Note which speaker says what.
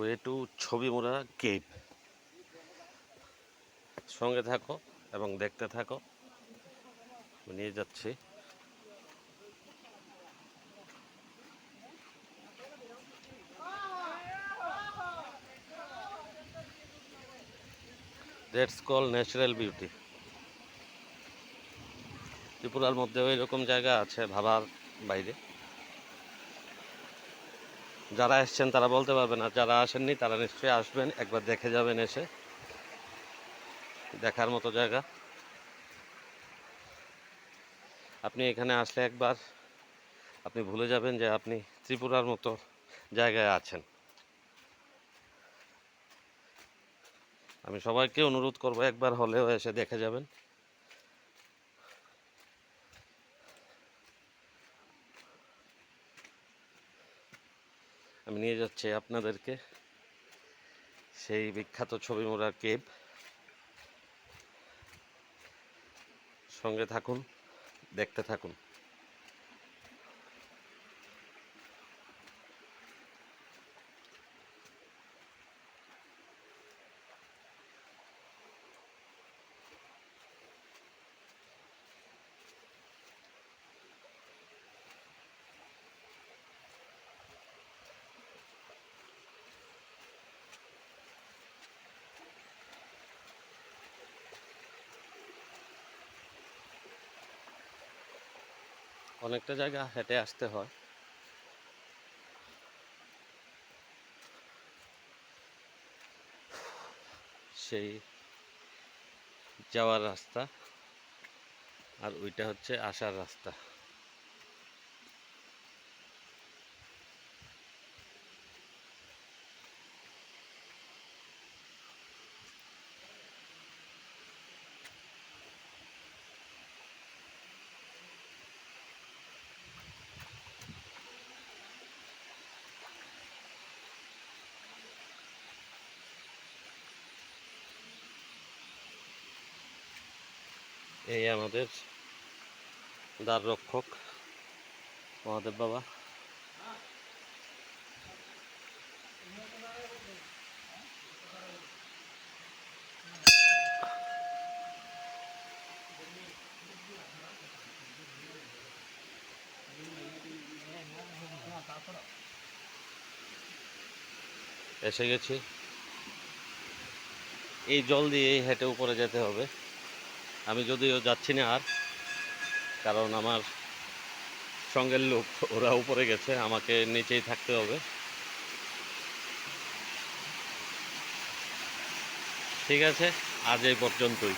Speaker 1: Way to Chhabimura cave. সঙ্গে থাকো এবং দেখতে থাকো, নিয়ে যাচ্ছি। That's call natural beauty. ত্রিপুরার মধ্যেও এরকম জায়গা আছে ভাবার বাইরে। যারা এসছেন তারা বলতে পারবেন, আর যারা আসেননি তারা নিশ্চয়ই আসবেন, একবার দেখে যাবেন। এসে দেখার মতো জায়গা। আপনি এখানে আসলে একবার আপনি ভুলে যাবেন যে আপনি ত্রিপুরার মতো জায়গায় আছেন। আমি সবাইকে অনুরোধ করব একবার হলেও এসে দেখে যাবেন। আমি নিয়ে যাচ্ছি আপনাদেরকে সেই বিখ্যাত ছবিমুড়া কেভ। সঙ্গে থাকুন, দেখতে থাকুন। অনেকটা জায়গা হেঁটে আসতে হয়। সেই যাওয়ার রাস্তা, আর ওইটা হচ্ছে আসার রাস্তা। এই আমাদের দ্বার রক্ষক মহাদেব বাবা। এসে গেছি। এই জল দিয়ে হেঁটে উপরে যেতে হবে। আমি যদিও যাচ্ছি না আর, কারণ আমার সঙ্গের লোক ওরা উপরে গেছে, আমাকে নিচেই থাকতে হবে। ঠিক আছে, আজ এই পর্যন্তই।